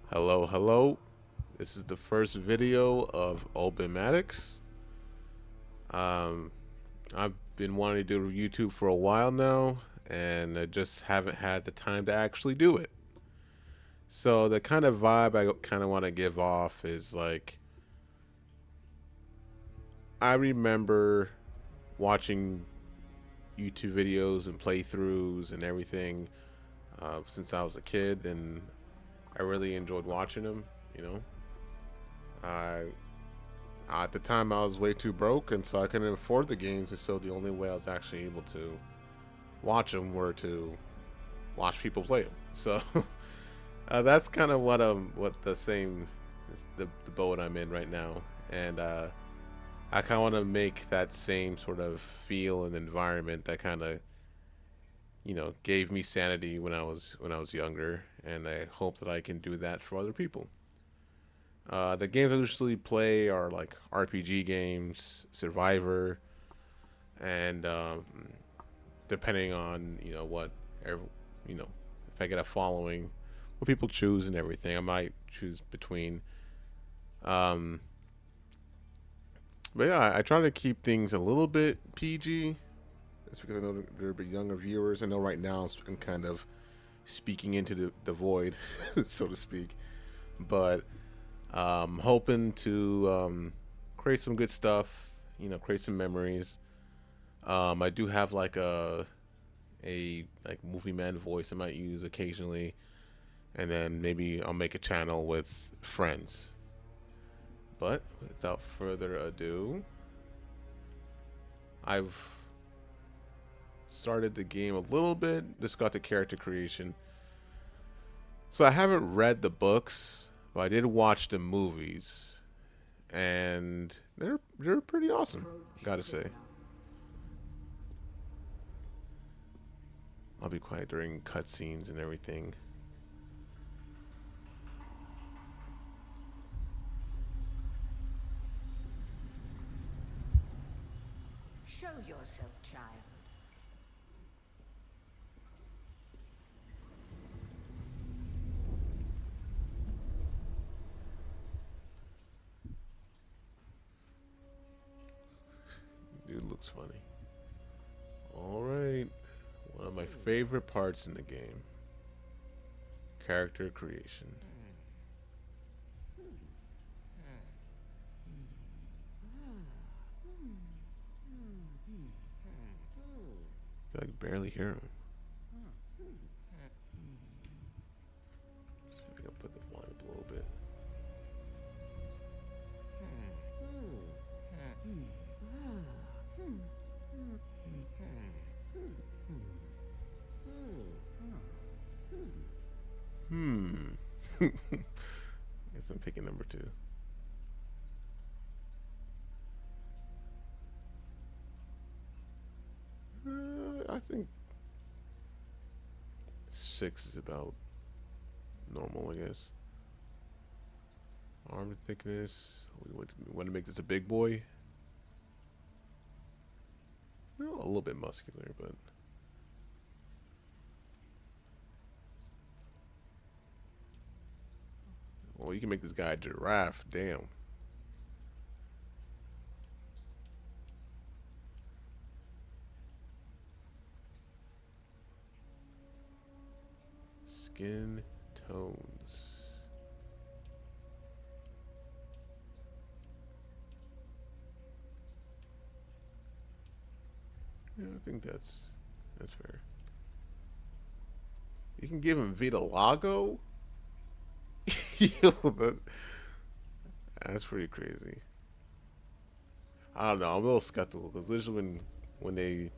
Hello, hello. This is the first video of Obimatix. Um, I've been wanting to do YouTube for a while now, and I just haven't had the time to actually do it. So the kind of vibe I kind of want to give off is like I remember watching YouTube videos and playthroughs and everything since I was a kid, and I really enjoyed watching them. You know, I at the time, I was way too broke, and so I couldn't afford the games. And so the only way I was actually able to watch them were to watch people play them. So that's kind of what the same the boat I'm in right now, and I kind of want to make that same sort of feel and environment that kind of gave me sanity when I was younger, and I hope that I can do that for other people. The games I usually play are like RPG games, Survivor, and depending on you know if I get a following, what people choose and everything, I might choose between. Um, but yeah, I try to keep things a little bit PG. That's because I know there'll be younger viewers. I know right now I'm kind of speaking into the void, so to speak. But hoping to create some good stuff. Create some memories. I do have like a like movie man voice I might use occasionally, and then maybe I'll make a channel with friends. But without further ado, I've started the game a little bit. Just got the character creation, so I haven't read the books, but I did watch the movies, and they're pretty awesome. Gotta say, I'll be quiet during cutscenes and everything. Show yourself, child. Dude looks funny. All right, one of my favorite parts in the game: character creation. I can barely hear him. See if I can put the volume up a little bit. Hmm. Guess I'm picking number two. I think six is about normal, I guess. Arm thickness. We want to make this a big boy. Well, a little bit muscular, but well, you can make this guy a giraffe. Damn. Skin tones. Yeah, I think that's fair. You can give him vitiligo. Yo, that's pretty crazy. I don't know. I'm a little skeptical because usually when they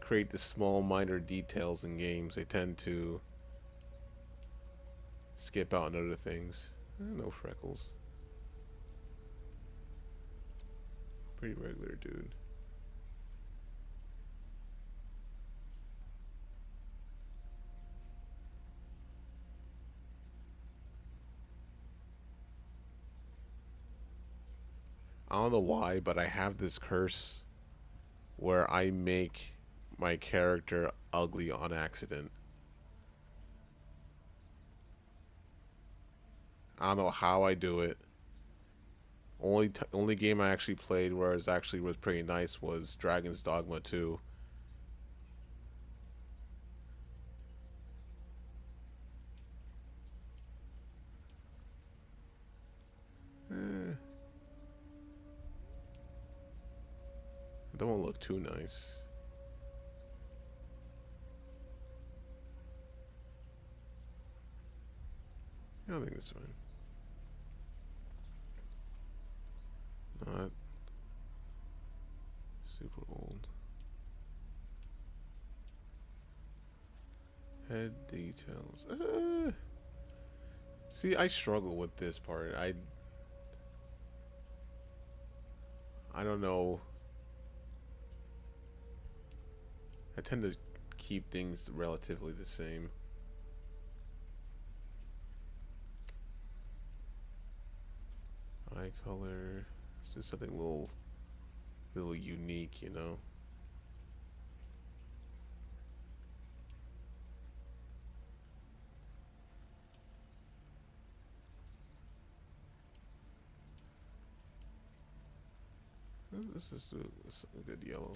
create the small minor details in games, they tend to skip out on other things. No freckles. Pretty regular dude. I don't know why, but I have this curse where I make my character ugly on accident. I don't know how I do it. Only game I actually played where it actually was pretty nice was Dragon's Dogma 2. Eh, it don't look too nice. I think it's fine. Not super old. Head details. See, I struggle with this part. I don't know. I tend to keep things relatively the same. Eye color. It's just something little unique, you know. This is a good yellow.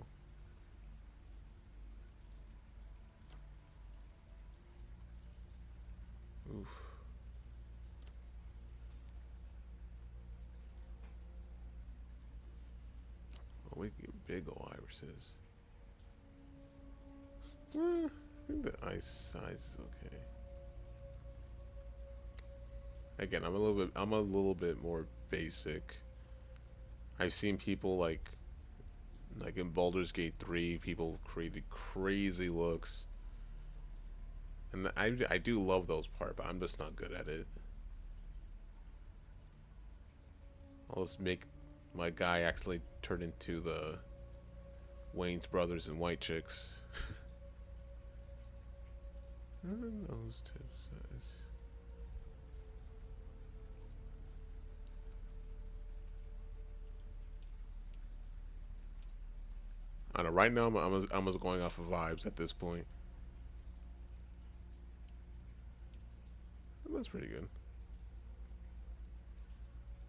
Oof. Oh, we get big ol' irises. I think the ice size is okay. Again, I'm a little bit more basic. I've seen people like in Baldur's Gate 3, people created crazy looks. And I do love those parts, but I'm just not good at it. I'll just make my guy actually turn into the Wayne's brothers and white chicks. Nose tip size. I don't know. Right now, I'm just going off of vibes at this point. That's pretty good.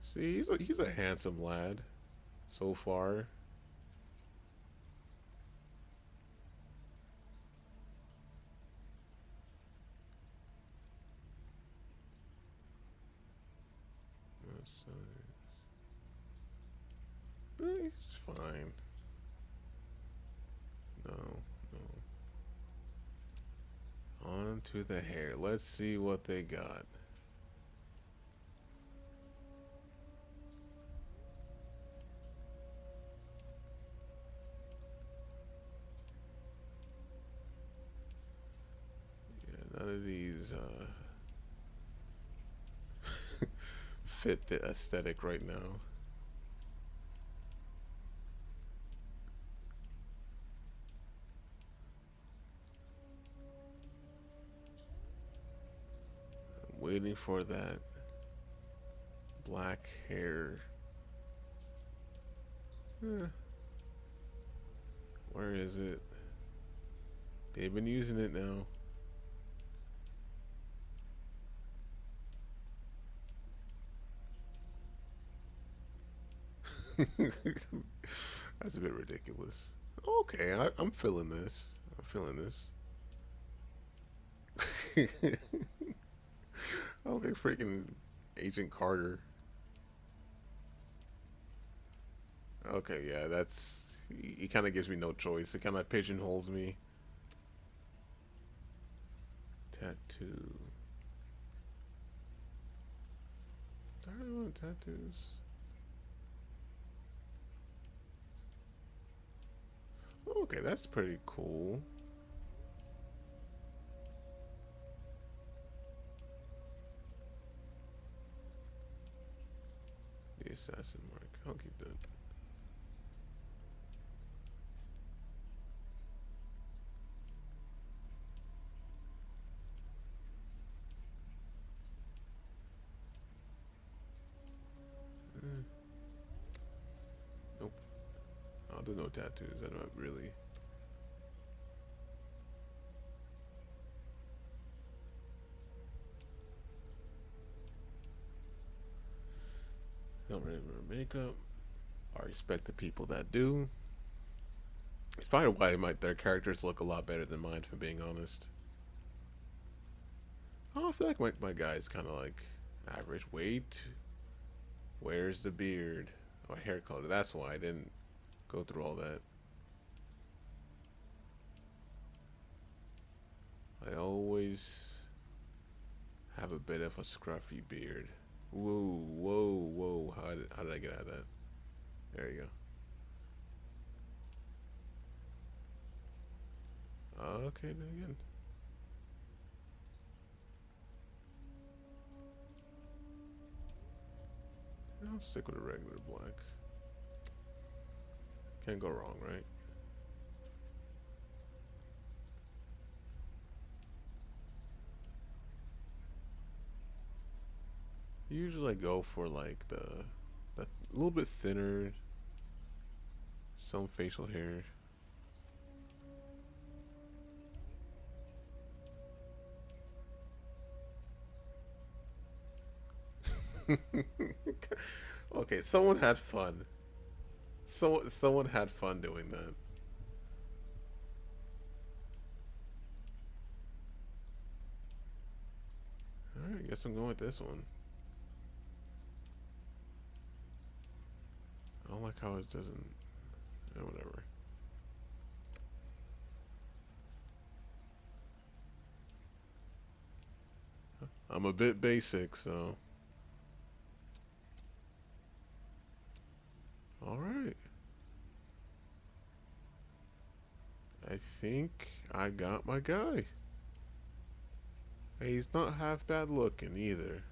See, he's a handsome lad so far. He's fine. No, no. On to the hair. Let's see what they got. Yeah, none of these fit the aesthetic right now. I'm waiting for that black hair. Eh, where is it? They've been using it now. That's a bit ridiculous. Okay, I'm feeling this. I'm feeling this. Okay, freaking Agent Carter. Okay, yeah, that's he kind of gives me no choice. It kind of pigeonholes me. Tattoo. I really want tattoos. Okay, that's pretty cool. The assassin mark. I'll keep that. Nope. I'll do no tattoos. I don't really. Don't really wear makeup. I respect the people that do. It's probably why their characters look a lot better than mine, for being honest. I feel like my guy's kind of like average weight. Where's the beard? Oh, hair color. That's why I didn't go through all that. I always have a bit of a scruffy beard. Whoa, whoa, whoa. How did I get out of that? There you go. Okay, then again. I'll stick with a regular black. Can't go wrong, right? Usually I go for like the a little bit thinner, some facial hair. Okay, someone had fun. Someone had fun doing that. All right, guess I'm going with this one. I don't like how it doesn't. Whatever. I'm a bit basic, so. All right. I think I got my guy. Hey, he's not half bad looking either.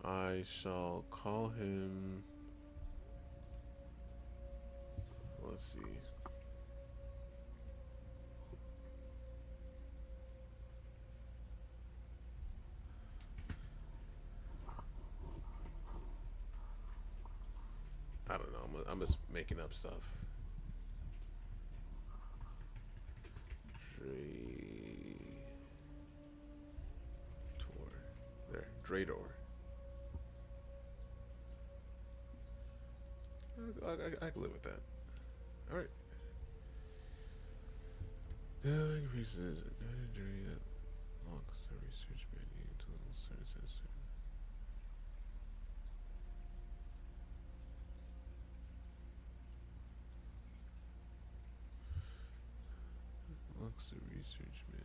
I shall call him. Let's see. I don't know. I'm just making up stuff. Drador. I can live with that. All right. Increases during that locks the research menu until locks the research menu.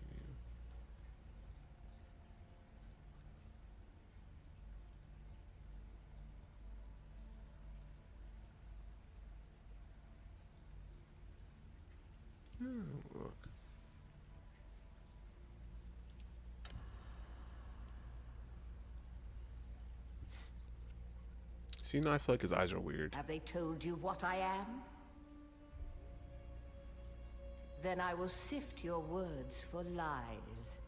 Oh, look. See, now I feel like his eyes are weird. Have they told you what I am? Then I will sift your words for lies.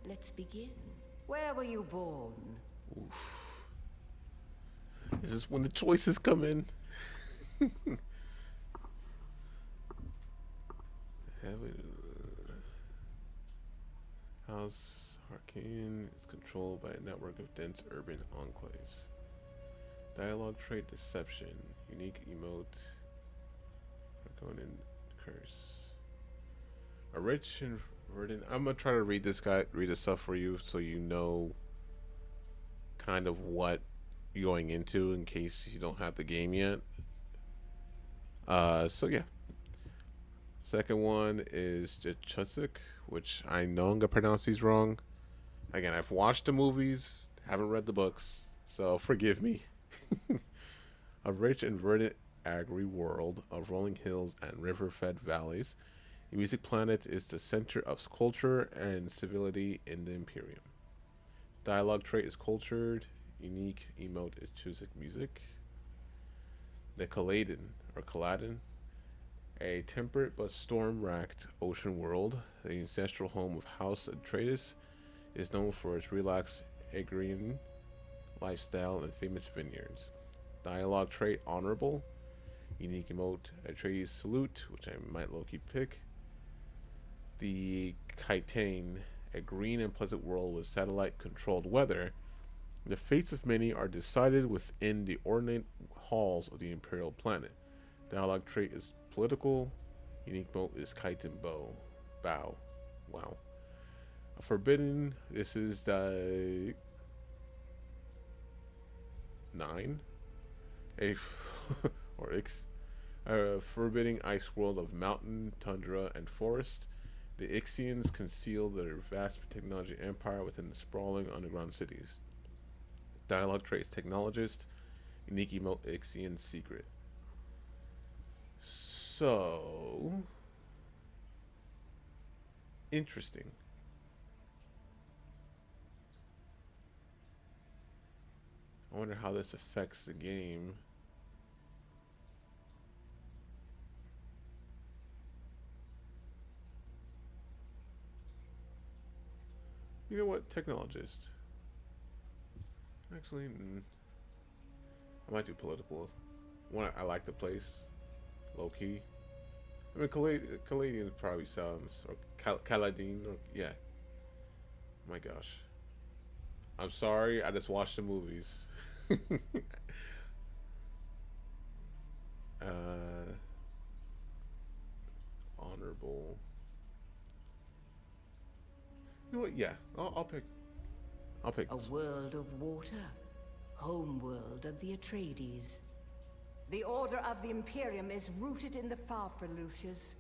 Let's begin. Where were you born? Oof. Is this when the choices come in? House Arcane is controlled by a network of dense urban enclaves. Dialogue trait deception. Unique emote. Arcane curse. A rich and verdant. I'm gonna try to read this stuff for you, so you know kind of what you're going into in case you don't have the game yet. So yeah. Second one is Jachusik, which I know I'm gonna pronounce these wrong. Again, I've watched the movies, haven't read the books, so forgive me. A rich and verdant agri world of rolling hills and river-fed valleys, the music planet is the center of culture and civility in the Imperium. Dialogue trait is cultured. Unique emote is Chusik music. The Caladin, a temperate but storm-racked ocean world, the ancestral home of House Atreides, is known for its relaxed agrarian lifestyle and famous vineyards. Dialogue trait honorable. Unique emote Atreides salute, which I might low-key pick. The Chitain, a green and pleasant world with satellite controlled weather, the fates of many are decided within the ornate halls of the imperial planet. Dialogue trait is political. Unique mode is kite and bow. Wow. Forbidden. This is the 9. A or X. A forbidding ice world of mountain, tundra, and forest. The Ixians conceal their vast technology empire within the sprawling underground cities. Dialogue traits technologist. Unique emote Ixian secret. So interesting. I wonder how this affects the game. You know what? Technologist. Actually, I might do political. One, I like the place. Low key. I mean, Caladian probably sounds. Or Caladine. Or, yeah. My gosh. I'm sorry. I just watched the movies. uh, honorable. You know what? Yeah. I'll pick. I'll pick A this one. world of water, homeworld of the Atreides. The order of the Imperium is rooted in the Farfaluches.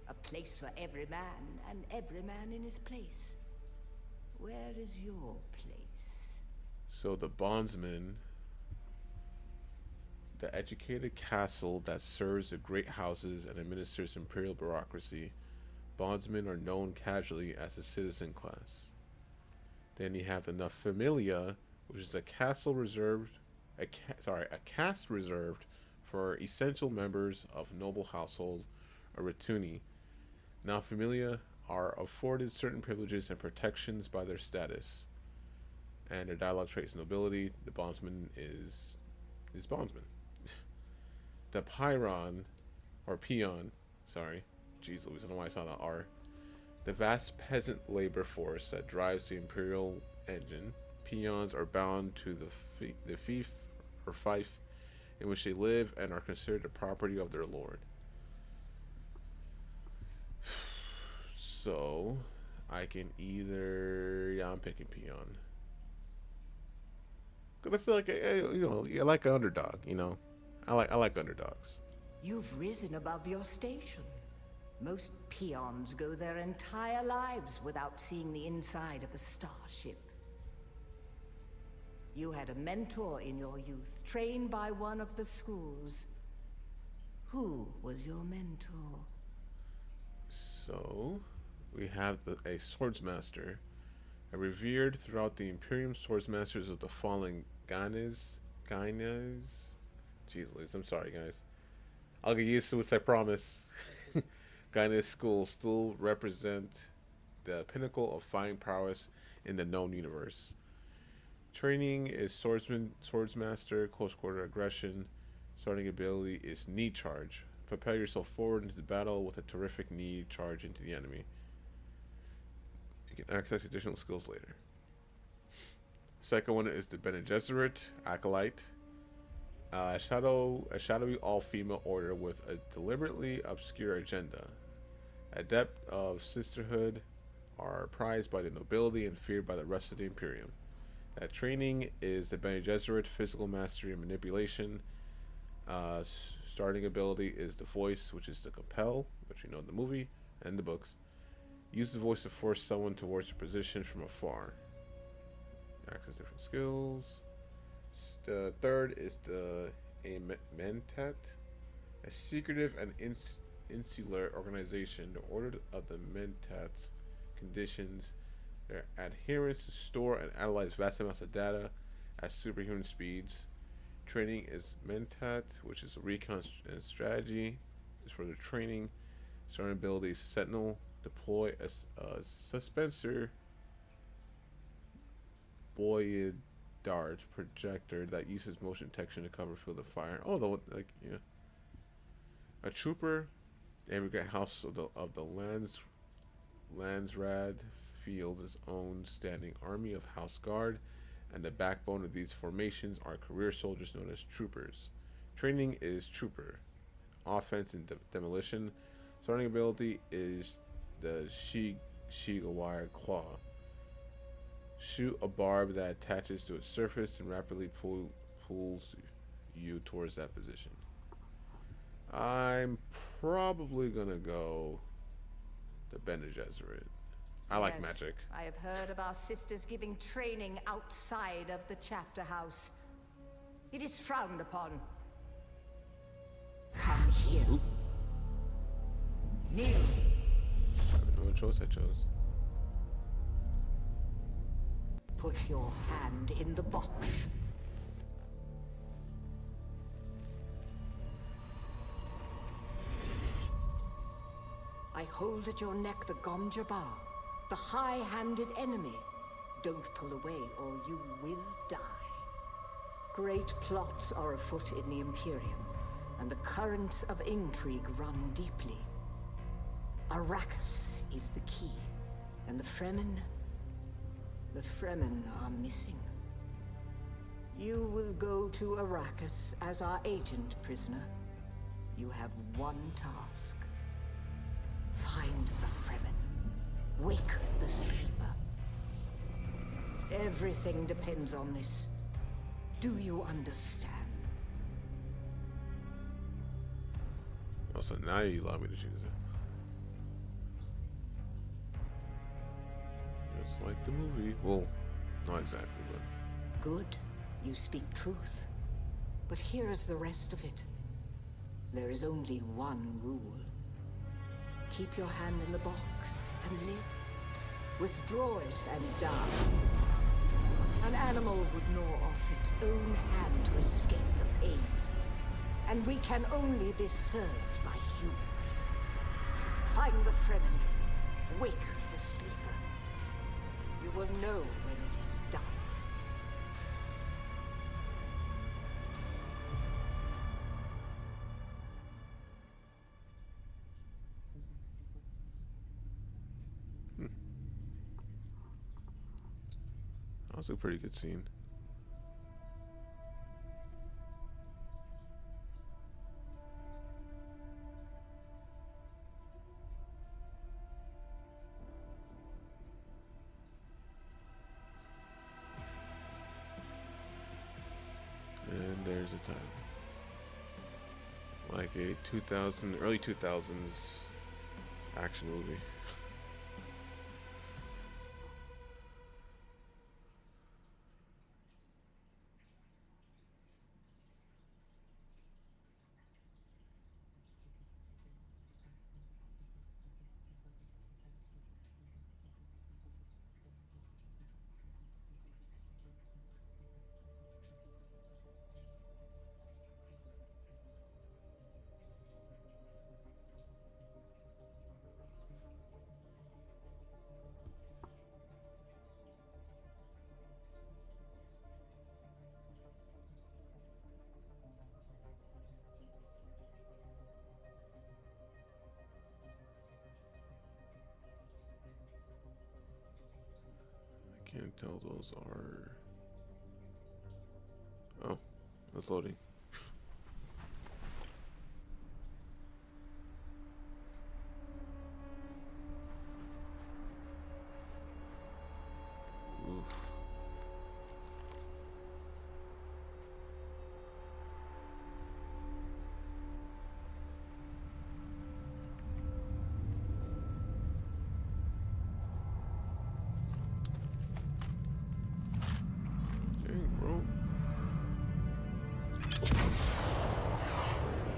A place for every man, and every man in his place. Where is your place? So the bondsman, the educated castle that serves the great houses and administers imperial bureaucracy. Bondsmen are known casually as a citizen class. Then you have the La Familia, which is a castle reserved, a caste reserved for essential members of noble household, a Retuni. Now Familia are afforded certain privileges and protections by their status, and their dialogue traits nobility. The bondsman is bondsman. The Pyron, or Peon, sorry, jeez Louise, I don't know why I saw that R. The vast peasant labor force that drives the imperial engine. Peons are bound to the fief or fief in which they live and are considered the property of their lord. So, I can either, yeah, I'm picking peon. Cause I feel like I like an underdog. I like underdogs. You've risen above your station. Most peons go their entire lives without seeing the inside of a starship. You had a mentor in your youth, trained by one of the schools. Who was your mentor? So, we have a swordsmaster, revered throughout the Imperium swordsmasters of the fallen Gainas. Jeez Louise, I'm sorry guys. I'll get used to it, I promise. Gainas schools still represent the pinnacle of fighting prowess in the known universe. Training is swordsmaster, close quarter aggression. Starting ability is knee charge. Propel yourself forward into the battle with a terrific knee charge into the enemy. You can access additional skills later. Second one is the Bene Gesserit Acolyte. A shadowy all-female order with a deliberately obscure agenda. Adept of sisterhood are prized by the nobility and feared by the rest of the Imperium. That training is the Bene Gesserit physical mastery and manipulation. Starting ability is the voice, which is the compel, which you know in the movie and the books. Use the voice to force someone towards your position from afar. Access different skills. The third is the Mentat, a secretive and insular organization. The order of the Mentats conditions their adherents to store and analyze vast amounts of data at superhuman speeds. Training is Mentat, which is a recon and strategy. Is for the training. Starting ability is Sentinel. Deploy a suspensor Boyd dart projector that uses motion detection to cover field of fire. Oh, yeah. A trooper, emigrant house of the Landsrad fields its own standing army of house guard, and the backbone of these formations are career soldiers known as troopers. Training is trooper, offense and demolition. Starting ability is the Shigawire Claw. Shoot a barb that attaches to its surface and rapidly pulls you towards that position. I'm probably gonna go the Bene Gesserit. I like Yes, magic. I have heard of our sisters giving training outside of the chapter house. It is frowned upon. Come here. Oop. Kneel. I have no choice I chose. Put your hand in the box. I hold at your neck the Gom Jabbar, the high-handed enemy. Don't pull away or you will die. Great plots are afoot in the Imperium, and the currents of intrigue run deeply. Arrakis is the key, and the Fremen are missing. You will go to Arrakis as our agent, prisoner. You have one task. Find the Fremen. Wake the sleeper. Everything depends on this. Do you understand? Oh, so now you allow me to choose it. Just like the movie. Well, not exactly, but... Good. You speak truth. But here is the rest of it. There is only one rule. Keep your hand in the box and live. Withdraw it and die. An animal would gnaw off its own hand to escape the pain. And we can only be served by humans. Find the Fremen. Wake the sleeper. You will know when it is done. That was a pretty good scene. And there's a time. Like a early 2000s action movie. Can't tell those are... Oh, that's loading. Oof.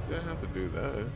Didn't have to do that.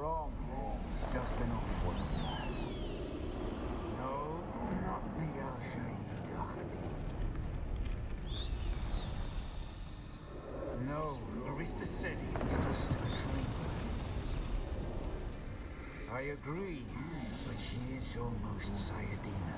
storm is just enough for them. No, not the Al-Shaid Akhadim. No, Arista said it was just a dream. I agree, but she is almost Sayadina.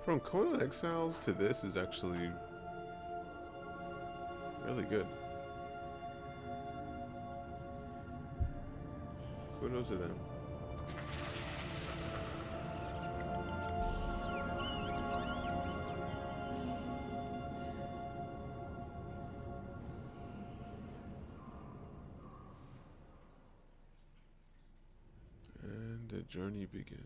From Conan Exiles to this is actually really good. Kudos to them. And the journey begins.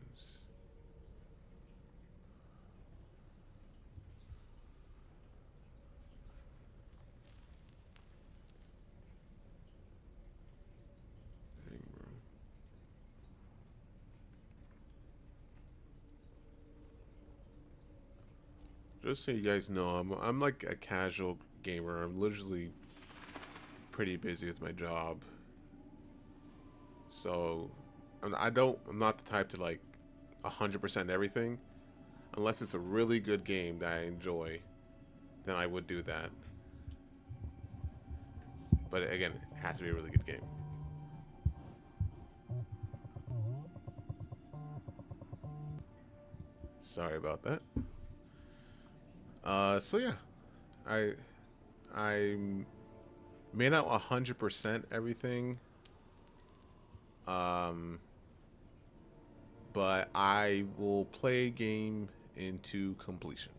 Dang, bro. Just so you guys know, I'm like a casual gamer. I'm literally pretty busy with my job. So I'm not the type to like 100% everything. Unless it's a really good game that I enjoy, then I would do that. But again, it has to be a really good game. Sorry about that. So yeah, I may not 100% everything, but I will play a game into completion.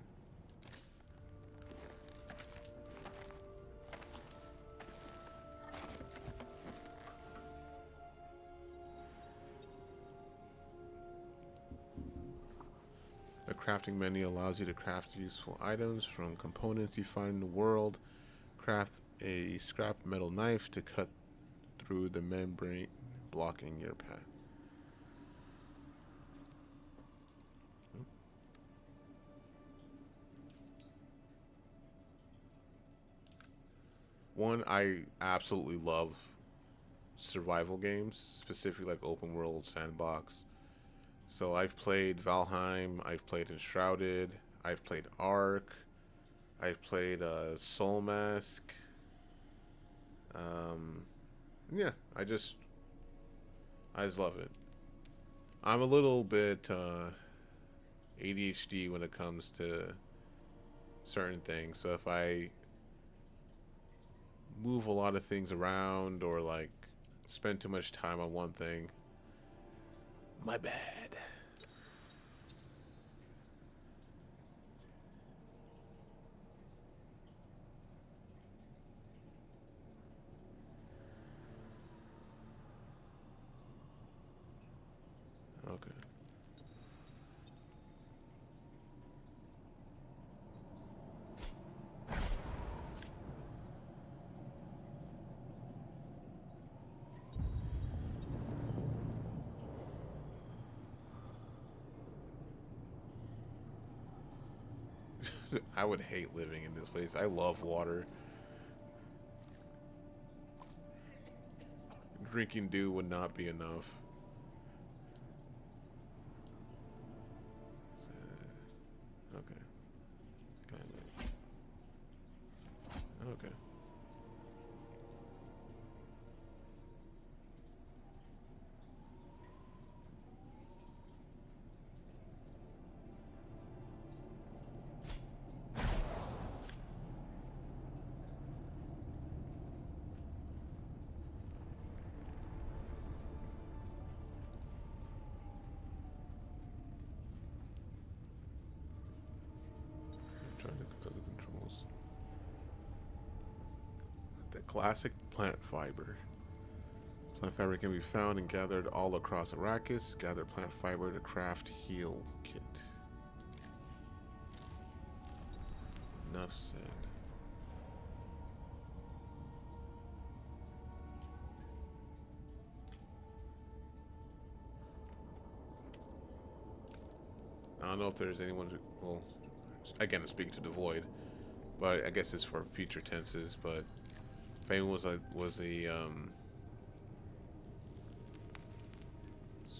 The crafting menu allows you to craft useful items from components you find in the world. Craft a scrap metal knife to cut through the membrane blocking your path. One, I absolutely love survival games, specifically like open world sandbox. So I've played Valheim, I've played Enshrouded, I've played Ark, I've played Soul Mask. Yeah, I just love it. I'm a little bit ADHD when it comes to certain things. So if I move a lot of things around or like spend too much time on one thing, my bad. Okay. I would hate living in this place. I love water. Drinking dew would not be enough. Okay. Okay. I'm trying to control the controls. The classic plant fiber. Plant fiber can be found and gathered all across Arrakis. Gather plant fiber to craft heal kit. Enough said. I don't know if there's anyone who, well, again, speaking to the void, but I guess it's for future tenses. But if anyone was a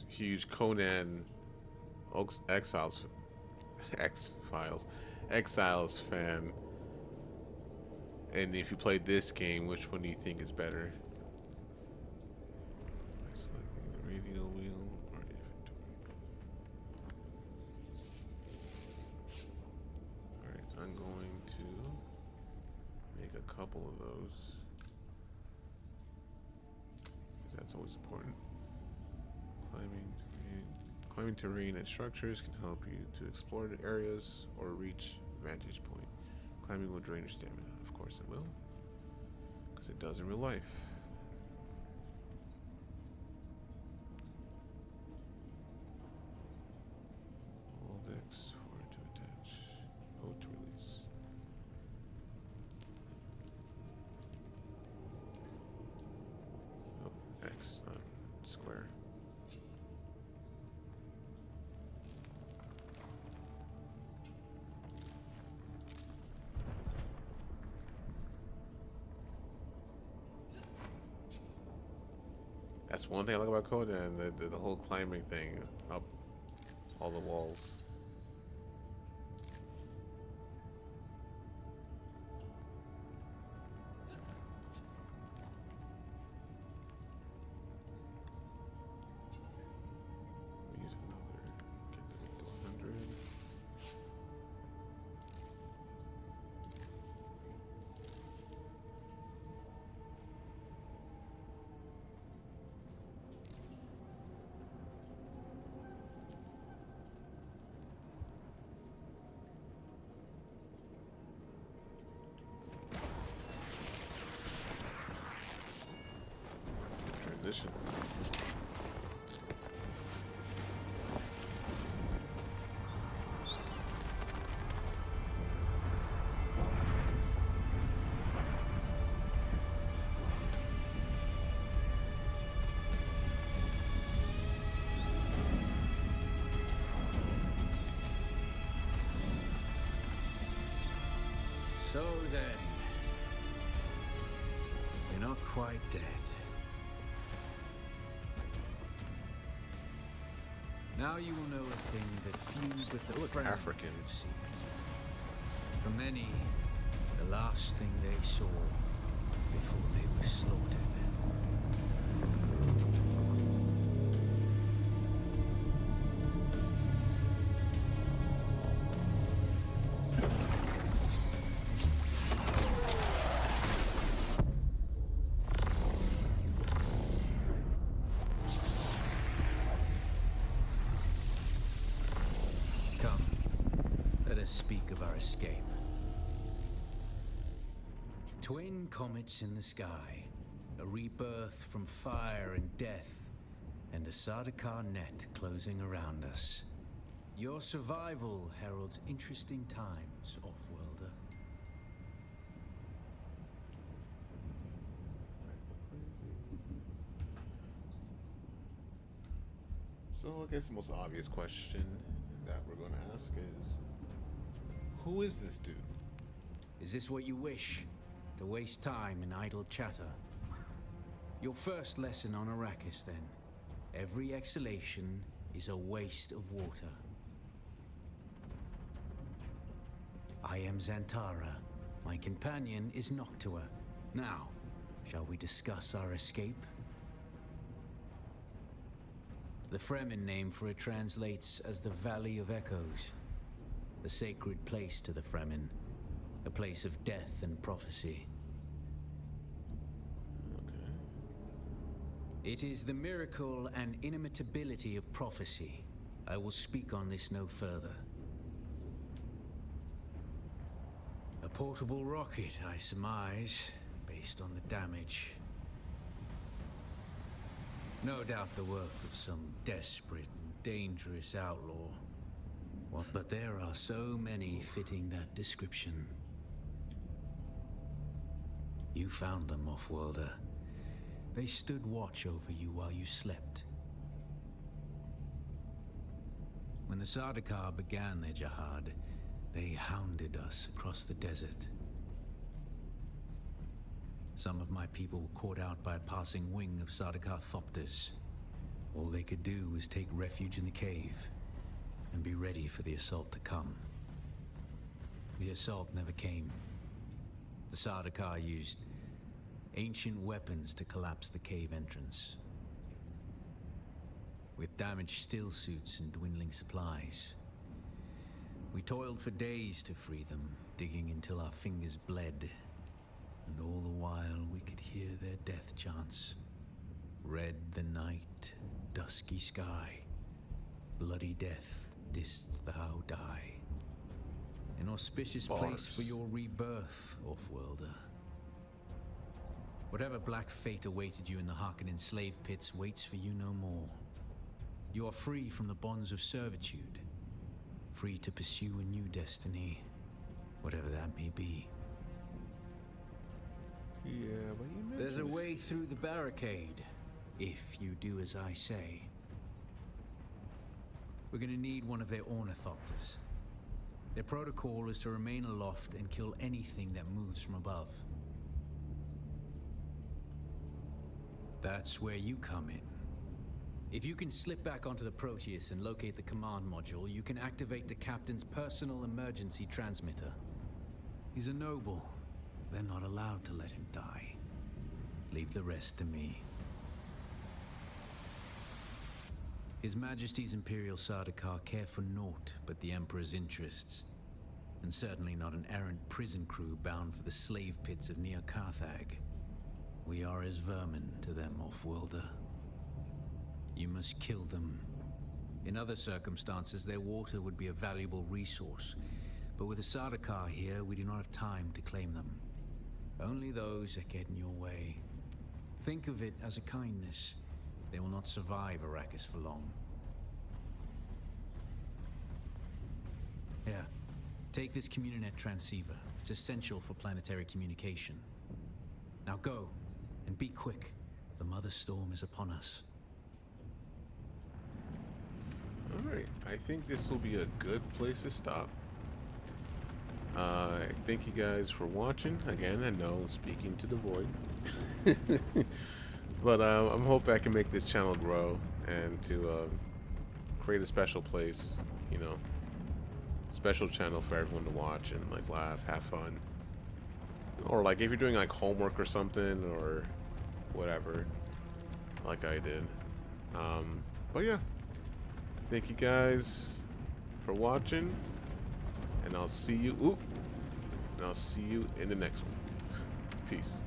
huge Conan Exiles X Files Exiles fan, and if you played this game, which one do you think is better? Selecting the radio wheel or inventory. Alright, I'm going to make a couple of those. That's always important. Climbing terrain and structures can help you to explore the areas or reach vantage point. Climbing will drain your stamina. Of course it will, because it does in real life. Hold X for it to attach. O to release. Oh, X, not square. That's one thing I like about Conan, the whole climbing thing up all the walls. Use another, get to 100. Transition. So then, you're not quite dead. Now you will know a thing that few but the Look, Fremen African. have seen. For many, the last thing they saw before they were slaughtered. Come, let us speak of our escape. Twin comets in the sky, a rebirth from fire and death, and a Sardaukar net closing around us. Your survival heralds interesting times, Offworlder. So I guess the most obvious question that we're going to ask is, who is this dude? Is this what you wish? To waste time in idle chatter? Your first lesson on Arrakis, then. Every exhalation is a waste of water. I am Xantara. My companion is Noctua. Now, shall we discuss our escape? The Fremen name for it translates as the Valley of Echoes. A sacred place to the Fremen. A place of death and prophecy. Okay. It is the miracle and inimitability of prophecy. I will speak on this no further. A portable rocket, I surmise, based on the damage. No doubt the work of some desperate and dangerous outlaw. But there are so many fitting that description. You found them, off-worlder. They stood watch over you while you slept. When the Sardaukar began their jihad, they hounded us across the desert. Some of my people were caught out by a passing wing of Sardaukar thopters. All they could do was take refuge in the cave and be ready for the assault to come. The assault never came. The Sardaukar used ancient weapons to collapse the cave entrance. With damaged steel suits and dwindling supplies, we toiled for days to free them, digging until our fingers bled. And all the while we could hear their death chants. Red the night, dusky sky, bloody death didst thou die. An auspicious place for your rebirth, off-worlder. Whatever black fate awaited you in the Harkonnen slave pits waits for you no more. You are free from the bonds of servitude, free to pursue a new destiny, whatever that may be. Yeah, but you mentioned There's a way through the barricade, if you do as I say. We're gonna need one of their ornithopters. Their protocol is to remain aloft and kill anything that moves from above. That's where you come in. If you can slip back onto the Proteus and locate the command module, you can activate the captain's personal emergency transmitter. He's a noble. They're not allowed to let him die. Leave the rest to me. His Majesty's Imperial Sardaukar care for naught but the Emperor's interests, and certainly not an errant prison crew bound for the slave pits of Neo Carthag. We are as vermin to them, off-worlder. You must kill them. In other circumstances, their water would be a valuable resource, but with the Sardaukar here, we do not have time to claim them. Only those that get in your way. Think of it as a kindness. They will not survive Arrakis for long. Here, take this Communinet transceiver. It's essential for planetary communication. Now go, and be quick. The Mother Storm is upon us. Alright, I think this will be a good place to stop. Thank you guys for watching. Again, I know, speaking to the void. But I'm hoping I can make this channel grow and to create a special place, you know, special channel for everyone to watch and like laugh, have fun. Or like if you're doing like homework or something or whatever, like I did. But yeah, thank you guys for watching, and I'll see you. And I'll see you in the next one. Peace.